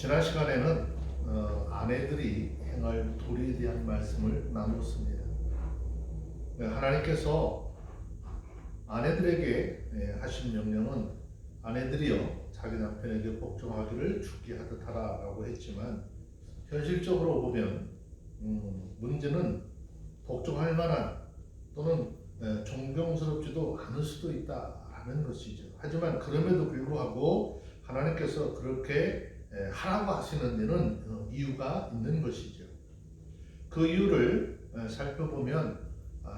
지난 시간에는 아내들이 행할 도리에 대한 말씀을 나누었습니다. 하나님께서 아내들에게 하신 명령은 아내들이여 자기 남편에게 복종하기를 주께 하듯 하라라고 했지만 현실적으로 보면 문제는 복종할 만한 또는 존경스럽지도 않을 수도 있다라는 것이죠. 하지만 그럼에도 불구하고 하나님께서 그렇게 하라고 하시는 데는 이유가 있는 것이죠. 그 이유를 살펴보면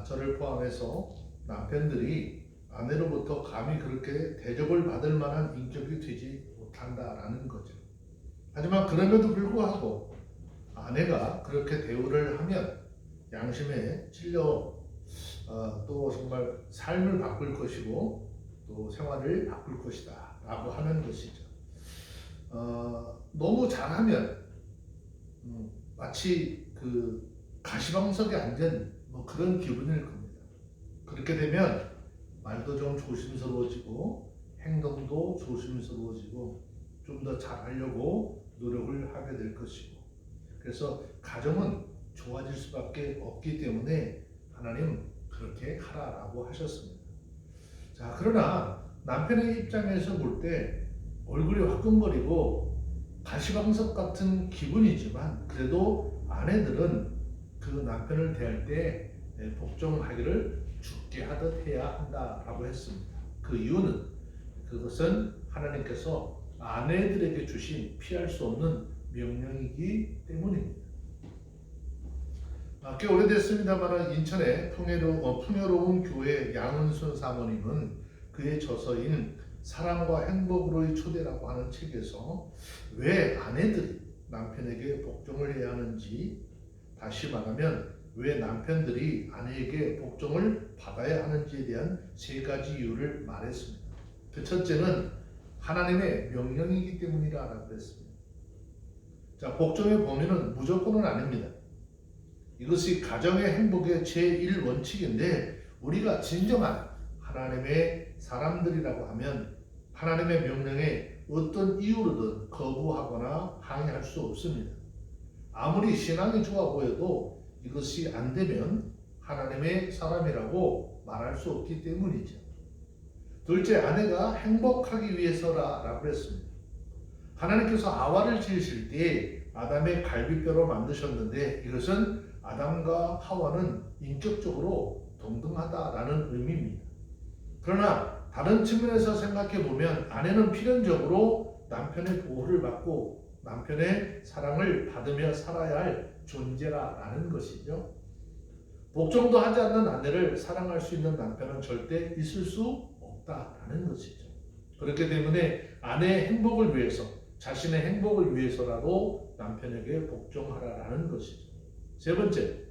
저를 포함해서 남편들이 아내로부터 감히 그렇게 대접을 받을 만한 인격이 되지 못한다라는 거죠. 하지만 그럼에도 불구하고 아내가 그렇게 대우를 하면 양심에 찔려 또 정말 삶을 바꿀 것이고 또 생활을 바꿀 것이다 라고 하는 것이죠. 너무 잘하면 마치 그 가시방석에 앉은 그런 기분일 겁니다. 그렇게 되면 말도 좀 조심스러워지고 행동도 조심스러워지고 좀 더 잘하려고 노력을 하게 될 것이고, 그래서 가정은 좋아질 수밖에 없기 때문에 하나님 그렇게 하라라고 하셨습니다. 자, 그러나 남편의 입장에서 볼 때 얼굴이 화끈거리고 가시방석 같은 기분이지만 그래도 아내들은 그 남편을 대할 때 복종하기를 주께 하듯 해야 한다라고 했습니다. 그 이유는 그것은 하나님께서 아내들에게 주신 피할 수 없는 명령이기 때문입니다. 꽤 오래됐습니다만 인천의 풍요로운 교회 양은순 사모님은 그의 저서인 사랑과 행복으로의 초대라고 하는 책에서 왜 아내들이 남편에게 복종을 해야 하는지, 다시 말하면 왜 남편들이 아내에게 복종을 받아야 하는지에 대한 세 가지 이유를 말했습니다. 그 첫째는 하나님의 명령이기 때문이라고 했습니다. 자, 복종의 범위는 무조건은 아닙니다. 이것이 가정의 행복의 제1원칙인데 우리가 진정한 하나님의 사람들이라고 하면 하나님의 명령에 어떤 이유로든 거부하거나 항의할 수 없습니다. 아무리 신앙이 좋아 보여도 이것이 안 되면 하나님의 사람이라고 말할 수 없기 때문이죠. 둘째, 아내가 행복하기 위해서라고 했습니다. 하나님께서 하와를 지으실 때 아담의 갈비뼈로 만드셨는데 이것은 아담과 하와는 인격적으로 동등하다라는 의미입니다. 그러나 다른 측면에서 생각해 보면 아내는 필연적으로 남편의 보호를 받고 남편의 사랑을 받으며 살아야 할 존재라는 것이죠. 복종도 하지 않는 아내를 사랑할 수 있는 남편은 절대 있을 수 없다라는 것이죠. 그렇기 때문에 아내의 행복을 위해서, 자신의 행복을 위해서라도 남편에게 복종하라라는 것이죠. 세 번째,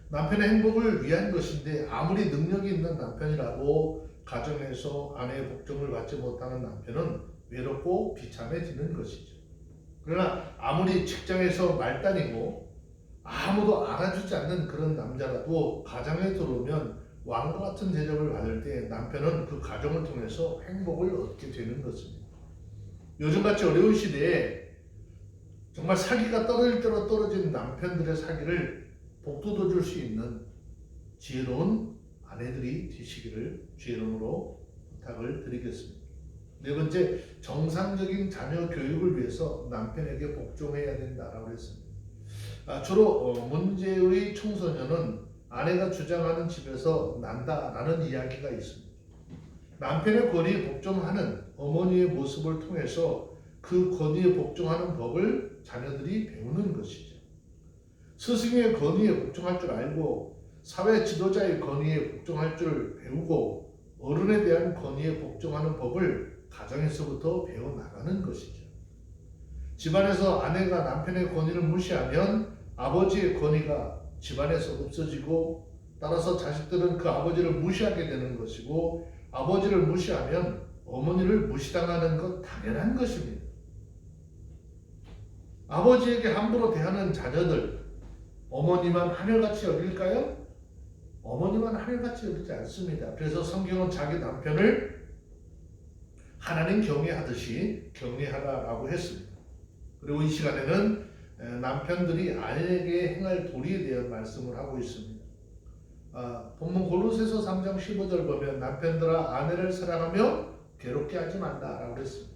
남편의 행복을 위한 것인데 아무리 능력이 있는 남편이라도 가정에서 아내의 복종을 받지 못하는 남편은 외롭고 비참해지는 것이죠. 그러나 아무리 직장에서 말단이고 아무도 알아주지 않는 그런 남자라도 가정에 들어오면 왕과 같은 대접을 받을 때 남편은 그 가정을 통해서 행복을 얻게 되는 것입니다. 요즘같이 어려운 시대에 정말 사기가 떨어질 대로 떨어진 남편들의 사기를 복돋워 줄 수 있는 지혜로운 아내들이 되시기를 주의 이름으로 부탁을 드리겠습니다. 네 번째, 정상적인 자녀 교육을 위해서 남편에게 복종해야 된다라고 했습니다. 주로 문제의 청소년은 아내가 주장하는 집에서 난다라는 이야기가 있습니다. 남편의 권위에 복종하는 어머니의 모습을 통해서 그 권위에 복종하는 법을 자녀들이 배우는 것이죠. 스승의 권위에 복종할 줄 알고 사회 지도자의 권위에 복종할 줄 배우고 어른에 대한 권위에 복종하는 법을 가정에서부터 배워나가는 것이죠. 집안에서 아내가 남편의 권위를 무시하면 아버지의 권위가 집안에서 없어지고 따라서 자식들은 그 아버지를 무시하게 되는 것이고 아버지를 무시하면 어머니를 무시당하는 것 당연한 것입니다. 아버지에게 함부로 대하는 자녀들, 어머니만 하늘같이 여길까요? 어머니만 하늘같이 여기지 않습니다. 그래서 성경은 자기 남편을 하나님 경외하듯이 경외하라라고 했습니다. 그리고 이 시간에는 남편들이 아내에게 행할 도리에 대한 말씀을 하고 있습니다. 본문 골로새서 3장 15절 보면 남편들아 아내를 사랑하며 괴롭게 하지 말라라고 했습니다.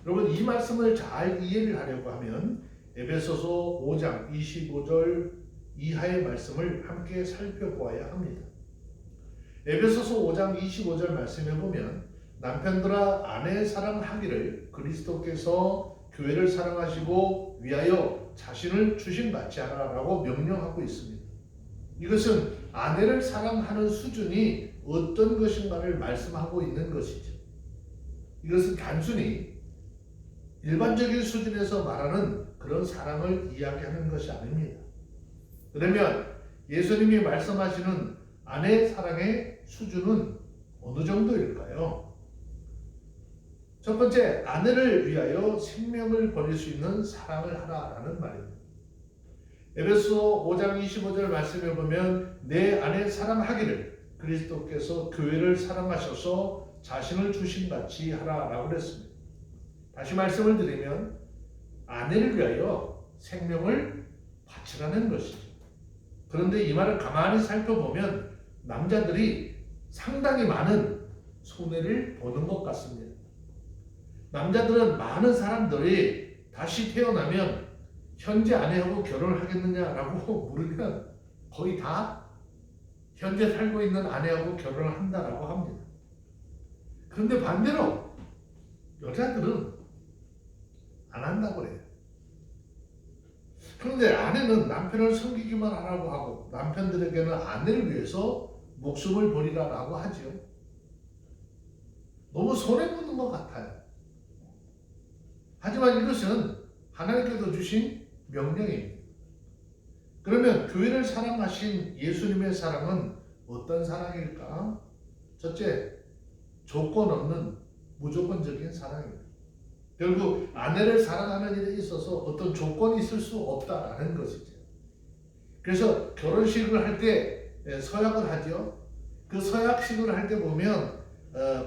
여러분 이 말씀을 잘 이해를 하려고 하면 에베소서 5장 25절 이하의 말씀을 함께 살펴보아야 합니다. 에베소서 5장 25절 말씀에 보면 남편들아 아내 사랑하기를 그리스도께서 교회를 사랑하시고 위하여 자신을 주심같이 하라라고 명령하고 있습니다. 이것은 아내를 사랑하는 수준이 어떤 것인가를 말씀하고 있는 것이죠. 이것은 단순히 일반적인 수준에서 말하는 그런 사랑을 이야기하는 것이 아닙니다. 그러면 예수님이 말씀하시는 아내 사랑의 수준은 어느 정도일까요? 첫 번째, 아내를 위하여 생명을 버릴 수 있는 사랑을 하라라는 말입니다. 에베소 5장 25절 말씀에 보면 내 아내 사랑하기를 그리스도께서 교회를 사랑하셔서 자신을 주심같이 하라라고 그랬습니다. 다시 말씀을 드리면 아내를 위하여 생명을 바치라는 것이죠. 그런데 이 말을 가만히 살펴보면 남자들이 상당히 많은 손해를 보는 것 같습니다. 남자들은 많은 사람들이 다시 태어나면 현재 아내하고 결혼을 하겠느냐라고 물으면 거의 다 현재 살고 있는 아내하고 결혼을 한다라고 합니다. 그런데 반대로 여자들은 안 한다고 그래요. 그런데 아내는 남편을 섬기기만 하라고 하고 남편들에게는 아내를 위해서 목숨을 버리라라고 하죠. 너무 손해보는 것 같아요. 하지만 이것은 하나님께서 주신 명령입니다. 그러면 교회를 사랑하신 예수님의 사랑은 어떤 사랑일까? 첫째, 조건 없는 무조건적인 사랑입니다. 결국 아내를 사랑하는 일에 있어서 어떤 조건이 있을 수 없다라는 것이죠. 그래서 결혼식을 할 때 서약을 하죠. 그 서약식을 할 때 보면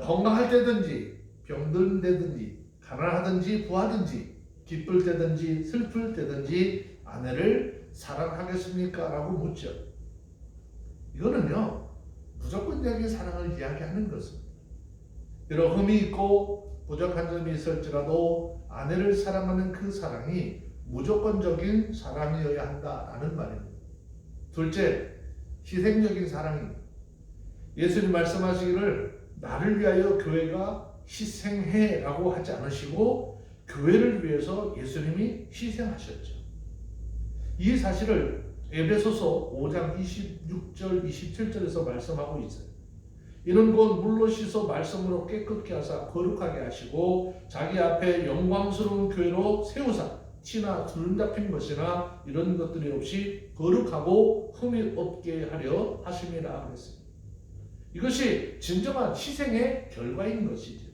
건강할 때든지 병든 때든지 가난하든지 부하든지 기쁠 때든지 슬플 때든지 아내를 사랑하겠습니까? 라고 묻죠. 이거는요 무조건적인 사랑을 이야기하는 것입니다. 비록 흠이 있고 부족한 점이 있을지라도 아내를 사랑하는 그 사랑이 무조건적인 사랑이어야 한다라는 말입니다. 둘째, 희생적인 사랑입니다. 예수님 말씀하시기를 나를 위하여 교회가 희생해 라고 하지 않으시고 교회를 위해서 예수님이 희생하셨죠. 이 사실을 에베소서 5장 26절 27절에서 말씀하고 있어요. 이는 곧 물로 씻어 말씀으로 깨끗게 하사 거룩하게 하시고 자기 앞에 영광스러운 교회로 세우사 티나 주름 잡힌 것이나 이런 것들이 없이 거룩하고 흠이 없게 하려 하심이라 그랬습니다. 이것이 진정한 희생의 결과인 것이죠.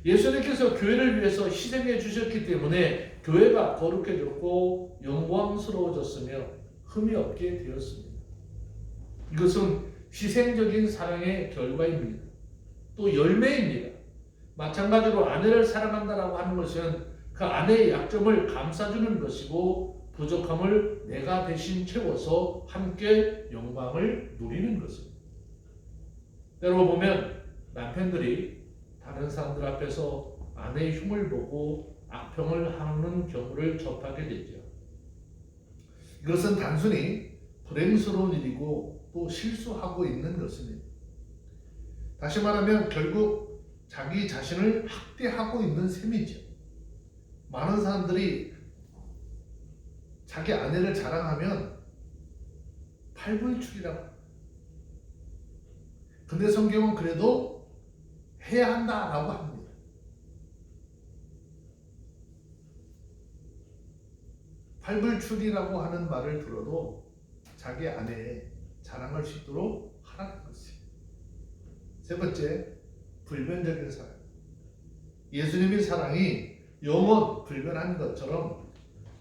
예수님께서 교회를 위해서 희생해 주셨기 때문에 교회가 거룩해졌고 영광스러워졌으며 흠이 없게 되었습니다. 이것은 희생적인 사랑의 결과입니다. 또 열매입니다. 마찬가지로 아내를 사랑한다라고 하는 것은 그 아내의 약점을 감싸주는 것이고 부족함을 내가 대신 채워서 함께 영광을 누리는 것입니다. 때로 보면 남편들이 다른 사람들 앞에서 아내의 흉을 보고 악평을 하는 경우를 접하게 되죠. 이것은 단순히 불행스러운 일이고 또 실수하고 있는 것입니다. 다시 말하면 결국 자기 자신을 학대하고 있는 셈이죠. 많은 사람들이 자기 아내를 자랑하면 팔불출이라고 합니다. 근데 성경은 그래도 해야 한다라고 합니다. 팔불출이라고 하는 말을 들어도 자기 아내의 자랑할 수 있도록 하라는 것입니다. 세 번째, 불변적인 사랑. 예수님의 사랑이 영원 불변한 것처럼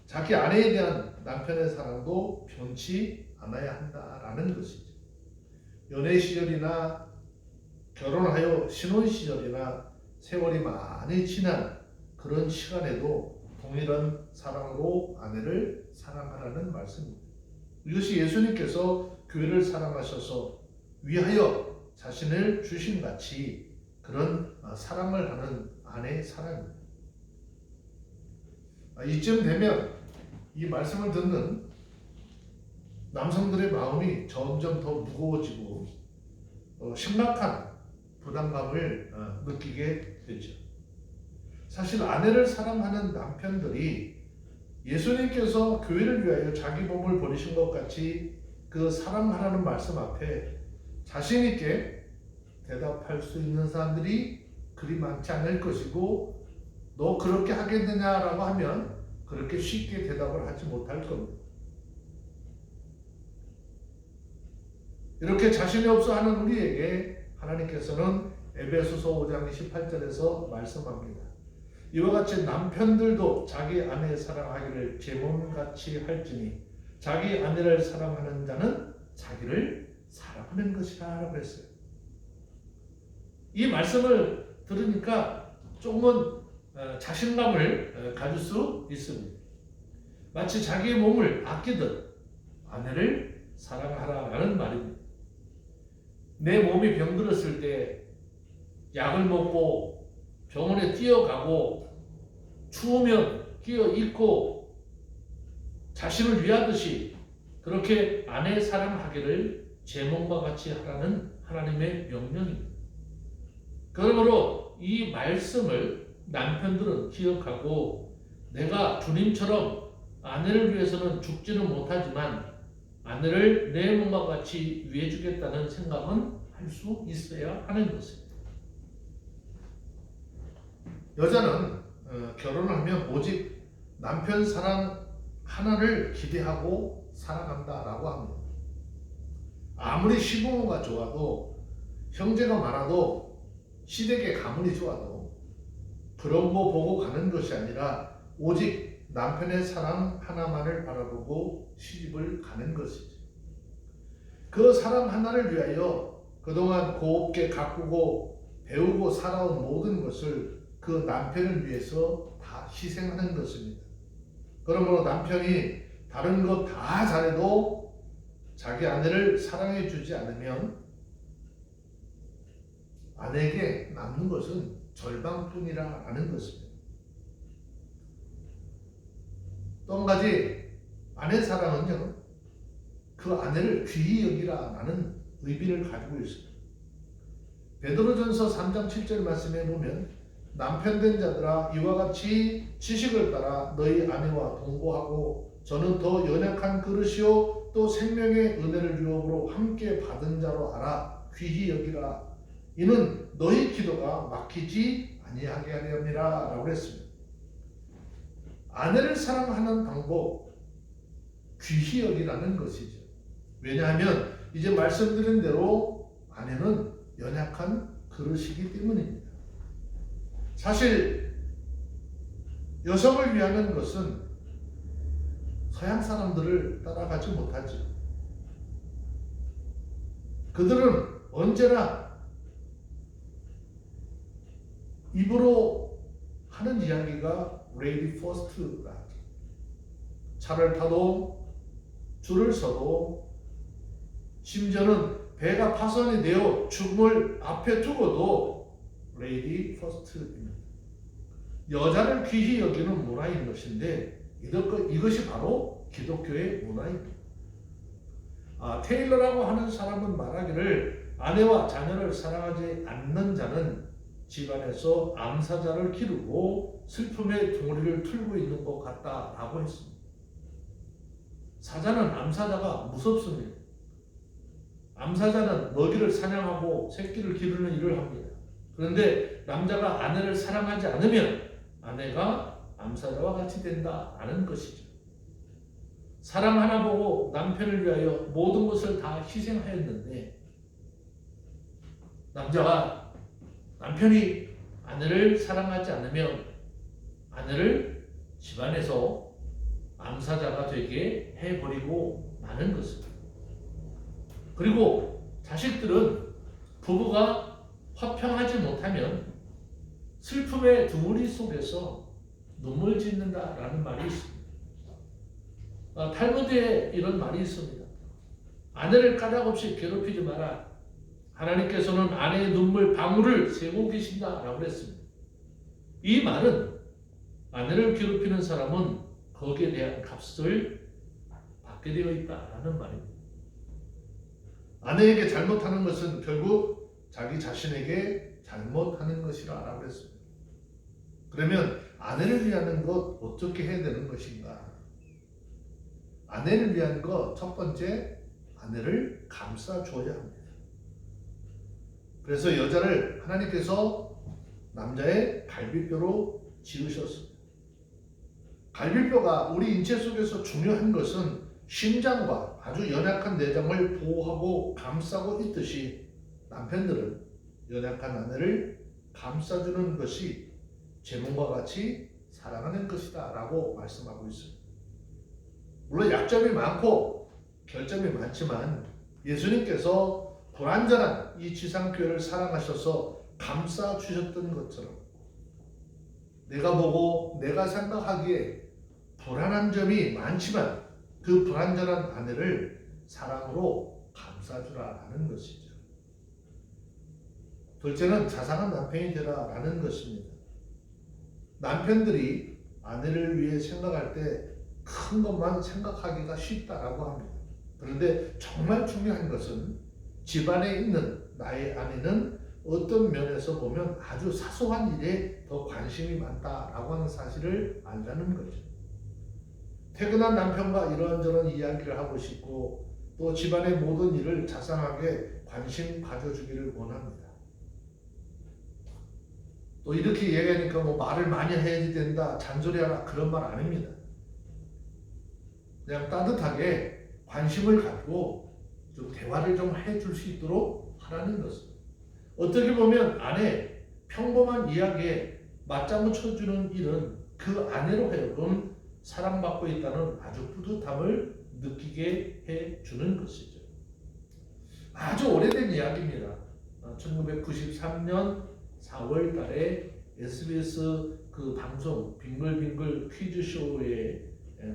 자기 아내에 대한 남편의 사랑도 변치 않아야 한다라는 것이죠. 연애 시절이나 결혼하여 신혼 시절이나 세월이 많이 지난 그런 시간에도 동일한 사랑으로 아내를 사랑하라는 말씀입니다. 이것이 예수님께서 교회를 사랑하셔서 위하여 자신을 주신 같이 그런 사랑을 하는 아내의 사랑입니다. 이쯤 되면 이 말씀을 듣는 남성들의 마음이 점점 더 무거워지고 심각한 부담감을 느끼게 되죠. 사실 아내를 사랑하는 남편들이 예수님께서 교회를 위하여 자기 몸을 버리신 것 같이 그 사랑하라는 말씀 앞에 자신 있게 대답할 수 있는 사람들이 그리 많지 않을 것이고, 너 그렇게 하겠느냐라고 하면 그렇게 쉽게 대답을 하지 못할 겁니다. 이렇게 자신이 없어 하는 우리에게 하나님께서는 에베소서 5장 18절에서 말씀합니다. 이와 같이 남편들도 자기 아내 사랑하기를 제 몸같이 할지니 자기 아내를 사랑하는 자는 자기를 사랑하는 것이라 라고 했어요. 이 말씀을 들으니까 조금은 자신감을 가질 수 있습니다. 마치 자기의 몸을 아끼듯 아내를 사랑하라라는 말입니다. 내 몸이 병들었을 때 약을 먹고 병원에 뛰어가고 추우면 끼어 입고 자신을 위하듯이 그렇게 아내 사랑하기를 제 몸과 같이 하라는 하나님의 명령입니다. 그러므로 이 말씀을 남편들은 기억하고 내가 주님처럼 아내를 위해서는 죽지는 못하지만 아내를 내 몸과 같이 위해주겠다는 생각은 할 수 있어야 하는 것입니다. 여자는 결혼을 하면 오직 남편 사랑 하나를 기대하고 살아간다라고 합니다. 아무리 시부모가 좋아도 형제가 많아도 시댁의 가문이 좋아도 그런 거 보고 가는 것이 아니라 오직 남편의 사랑 하나만을 바라보고 시집을 가는 것이죠. 그 사랑 하나를 위하여 그동안 곱게 가꾸고 배우고 살아온 모든 것을 그 남편을 위해서 다 희생하는 것입니다. 그러므로 남편이 다른 것 다 잘해도 자기 아내를 사랑해 주지 않으면 아내에게 남는 것은 절반뿐이라는 것입니다. 또 한 가지 아내 사랑은요, 그 아내를 귀히 여기라라는 의미를 가지고 있습니다. 베드로전서 3장 7절 말씀에 보면 남편된 자들아 이와 같이 지식을 따라 너희 아내와 동거하고 저는 더 연약한 그릇이요 또 생명의 은혜를 유업으로 함께 받은 자로 알아 귀히 여기라 이는 너희 기도가 막히지 아니하게 하려 함이라 라고 했습니다. 아내를 사랑하는 방법 귀히 여기라는 것이죠. 왜냐하면 이제 말씀드린 대로 아내는 연약한 그릇이기 때문입니다. 사실 여성을 위하는 것은 서양 사람들을 따라가지 못하죠. 그들은 언제나 입으로 하는 이야기가 lady first라 하죠. 차를 타도 줄을 서도 심지어는 배가 파손이 되어 죽음을 앞에 두고도 lady first입니다. 여자를 귀히 여기는 문화인 것인데 이것이 바로 기독교의 문화입니다. 테일러라고 하는 사람은 말하기를 아내와 자녀를 사랑하지 않는 자는 집안에서 암사자를 기르고 슬픔의 둥어리를 틀고 있는 것 같다라고 했습니다. 사자는 암사자가 무섭습니다. 암사자는 먹이를 사냥하고 새끼를 기르는 일을 합니다. 그런데 남자가 아내를 사랑하지 않으면 아내가 암사자와 같이 된다라는 것이죠. 사랑 하나 보고 남편을 위하여 모든 것을 다 희생하였는데 남편이 아내를 사랑하지 않으면 아내를 집안에서 암사자가 되게 해버리고 마는 것입니다. 그리고 자식들은 부부가 화평하지 못하면 슬픔의 둥우리 속에서 눈물 짓는다라는 말이 있습니다. 탈무드에 이런 말이 있습니다. 아내를 까닭없이 괴롭히지 마라. 하나님께서는 아내의 눈물 방울을 세고 계신다라고 했습니다. 이 말은 아내를 괴롭히는 사람은 거기에 대한 값을 받게 되어 있다라는 말입니다. 아내에게 잘못하는 것은 결국 자기 자신에게 잘못하는 것이라고 했습니다. 그러면 아내를 위하는 것 어떻게 해야 되는 것인가? 아내를 위한 것 첫 번째, 아내를 감싸줘야 합니다. 그래서 여자를 하나님께서 남자의 갈비뼈로 지으셨습니다. 갈비뼈가 우리 인체 속에서 중요한 것은 심장과 아주 연약한 내장을 보호하고 감싸고 있듯이 남편들은 연약한 아내를 감싸주는 것이 제 몸과 같이 사랑하는 것이다 라고 말씀하고 있습니다. 물론 약점이 많고 결점이 많지만 예수님께서 불완전한 이 지상교회를 사랑하셔서 감싸주셨던 것처럼 내가 보고 내가 생각하기에 불안한 점이 많지만 그 불완전한 아내를 사랑으로 감싸주라라는 것이죠. 둘째는 자상한 남편이 되라라는 것입니다. 남편들이 아내를 위해 생각할 때 큰 것만 생각하기가 쉽다라고 합니다. 그런데 정말 중요한 것은 집안에 있는 나의 아내는 어떤 면에서 보면 아주 사소한 일에 더 관심이 많다라고 하는 사실을 알라는 거죠. 퇴근한 남편과 이런저런 이야기를 하고 싶고 또 집안의 모든 일을 자상하게 관심 가져주기를 원합니다. 또 이렇게 얘기하니까 뭐 말을 많이 해야지 된다, 잔소리하라 그런 말 아닙니다. 그냥 따뜻하게 관심을 갖고 좀 대화를 좀 해줄 수 있도록 하라는 것입니다. 어떻게 보면 아내 평범한 이야기에 맞장구 쳐주는 일은 그 아내로 하여금 사랑받고 있다는 아주 뿌듯함을 느끼게 해주는 것이죠. 아주 오래된 이야기입니다. 1993년 4월 달에 SBS 그 방송 빙글빙글 퀴즈쇼에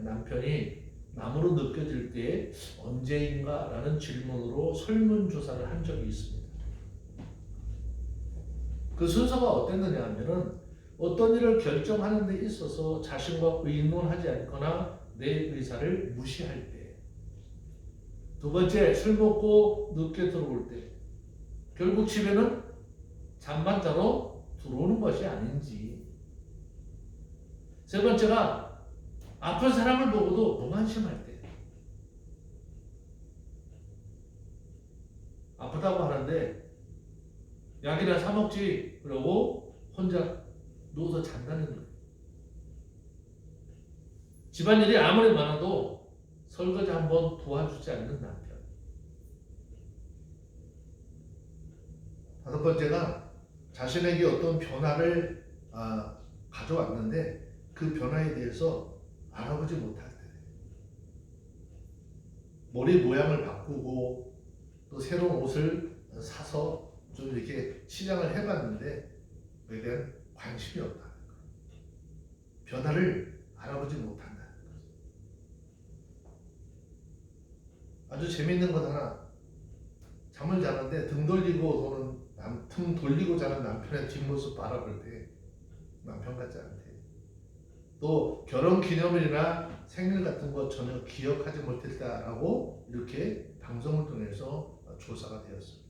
남편이 남으로 느껴질 때 언제인가 라는 질문으로 설문조사를 한 적이 있습니다. 그 순서가 어땠느냐 하면은 어떤 일을 결정하는 데 있어서 자신과 의논하지 않거나 내 의사를 무시할 때, 두 번째 술 먹고 늦게 들어올 때, 결국 집에는 잠만 자러 들어오는 것이 아닌지, 세 번째가 아픈 사람을 보고도 무관심할 때, 아프다고 하는데 약이나 사 먹지 그러고 혼자 누워서 잔다는 거예요. 집안일이 아무리 많아도 설거지 한번 도와주지 않는 남편. 다섯 번째가 자신에게 어떤 변화를 가져왔는데 그 변화에 대해서 알아보지 못할 때, 머리 모양을 바꾸고 또 새로운 옷을 사서 좀 이렇게 시장을 해봤는데 그에 대한 관심이 없다는 거예요. 변화를 알아보지 못한다는 거죠. 아주 재밌는 것 하나, 잠을 자는데 등 돌리고 자는 남편의 뒷모습 바라볼 때 남편 같지 않대. 또 결혼 기념일이나 생일 같은 거 전혀 기억하지 못했다라고 이렇게 방송을 통해서 조사가 되었습니다.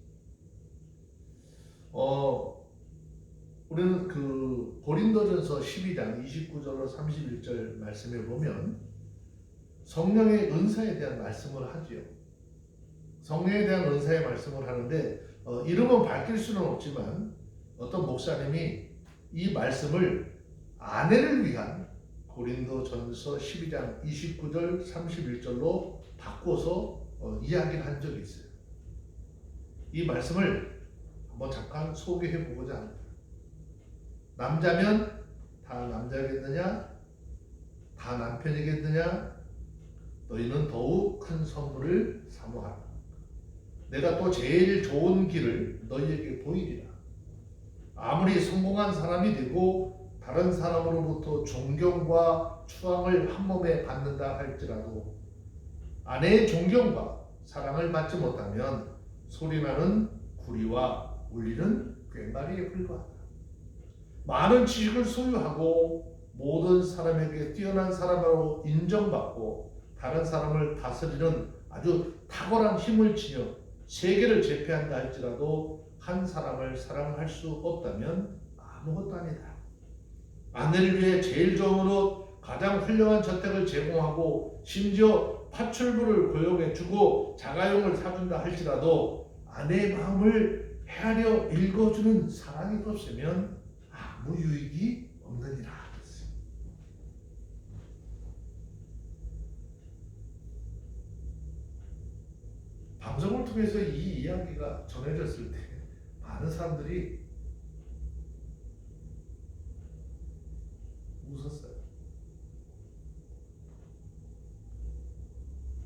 우리는 그 고린도전서 12장 29절로 31절 말씀에 보면 성령의 은사에 대한 말씀을 하지요. 성령에 대한 은사의 말씀을 하는데 이름은 밝힐 수는 없지만 어떤 목사님이 이 말씀을 아내를 위한 고린도전서 12장 29절 31절로 바꿔서 이야기를 한 적이 있어요. 이 말씀을 한번 잠깐 소개해 보고자 합니다. 남자면 다 남자겠느냐? 다 남편이겠느냐? 너희는 더욱 큰 선물을 사모하라. 내가 또 제일 좋은 길을 너희에게 보이리라. 아무리 성공한 사람이 되고 다른 사람으로부터 존경과 추앙을 한 몸에 받는다 할지라도 아내의 존경과 사랑을 받지 못하면 소리나는 구리와 울리는 꽹과리에 불과하다. 많은 지식을 소유하고 모든 사람에게 뛰어난 사람으로 인정받고 다른 사람을 다스리는 아주 탁월한 힘을 지녀 세계를 제패한다 할지라도 한 사람을 사랑할 수 없다면 아무것도 아니다. 아내를 위해 제일 좋은 옷, 가장 훌륭한 저택을 제공하고 심지어 파출부를 고용해주고 자가용을 사준다 할지라도 아내의 마음을 헤아려 읽어주는 사랑이 없으면 아무 유익이 없느니라. 방송을 통해서 이 이야기가 전해졌을 때 많은 사람들이 웃었어요.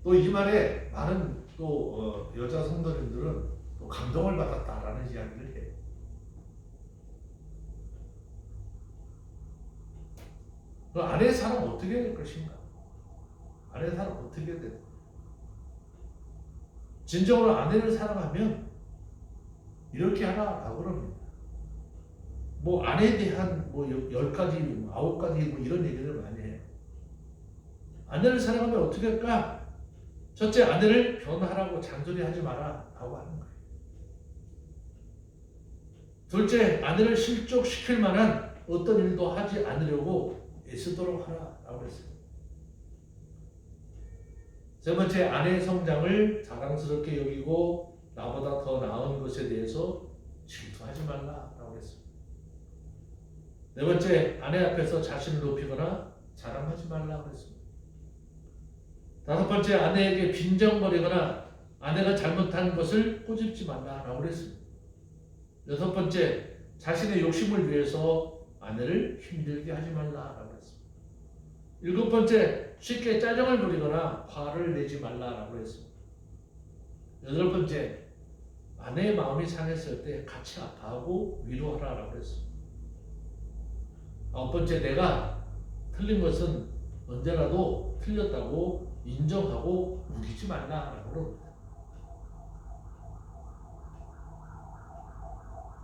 또 이 말에 많은 또 여자 성도님들은 또 감동을 받았다라는 이야기를 해요. 그 아내의 사랑 어떻게 될 것인가? 아내의 사랑 어떻게 될? 진정으로 아내를 사랑하면 이렇게 하라라고 그럽니다. 뭐 아내에 대한 뭐 10가지, 9가지 뭐 이런 얘기를 많이 해요. 아내를 사랑하면 어떻게 할까? 첫째, 아내를 변하라고 잔소리하지 마라 라고 하는 거예요. 둘째, 아내를 실족시킬 만한 어떤 일도 하지 않으려고 애쓰도록 하라 라고 했어요. 세 번째, 아내의 성장을 자랑스럽게 여기고 나보다 더 나은 것에 대해서 질투하지 말라라고 했습니다. 네 번째, 아내 앞에서 자신을 높이거나 자랑하지 말라고 했습니다. 다섯 번째, 아내에게 빈정거리거나 아내가 잘못한 것을 꼬집지 말라라고 했습니다. 여섯 번째, 자신의 욕심을 위해서 아내를 힘들게 하지 말라라고 했습니다. 일곱 번째, 쉽게 짜증을 부리거나 화를 내지 말라라고 했습니다. 여덟 번째, 아내의 마음이 상했을 때 같이 아파하고 위로하라라고 했습니다. 아홉 번째, 내가 틀린 것은 언제라도 틀렸다고 인정하고 우기지 말라라고 합니다.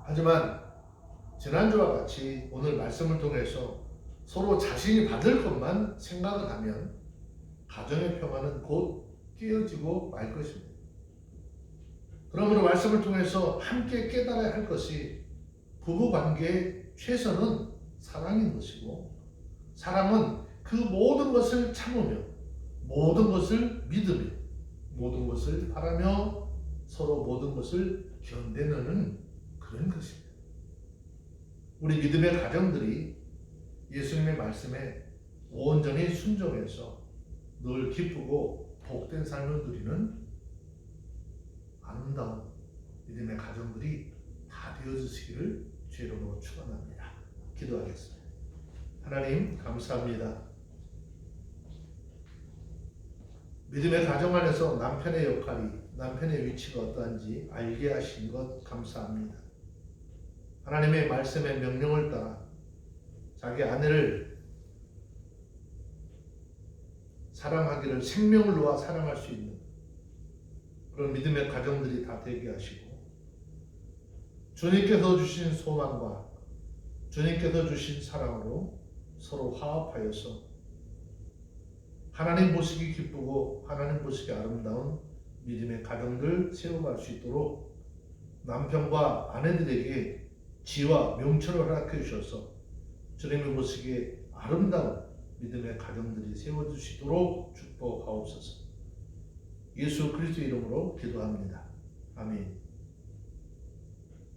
하지만 지난주와 같이 오늘 말씀을 통해서 서로 자신이 받을 것만 생각을 하면 가정의 평화는 곧 깨어지고 말 것입니다. 그러므로 말씀을 통해서 함께 깨달아야 할 것이 부부관계의 최선은 사랑인 것이고 사랑은 그 모든 것을 참으며 모든 것을 믿으며 모든 것을 바라며 서로 모든 것을 견뎌내는 그런 것입니다. 우리 믿음의 가정들이 예수님의 말씀에 온전히 순종해서 늘 기쁘고 복된 삶을 누리는 아름다운 믿음의 가정들이 다 되어주시기를 주의 이름으로 축원합니다. 기도하겠습니다. 하나님 감사합니다. 믿음의 가정 안에서 남편의 역할이 남편의 위치가 어떠한지 알게 하신 것 감사합니다. 하나님의 말씀의 명령을 따라 자기 아내를 사랑하기를 생명을 놓아 사랑할 수 있는 그런 믿음의 가정들이 다 되게 하시고 주님께서 주신 소망과 주님께서 주신 사랑으로 서로 화합하여서 하나님 보시기 기쁘고 하나님 보시기 아름다운 믿음의 가정들 세워갈 수 있도록 남편과 아내들에게 지와 명철을 허락해 주셔서 주님이 보시기에 아름다운 믿음의 가정들이 세워주시도록 축복하옵소서. 예수 그리스도 이름으로 기도합니다. 아멘.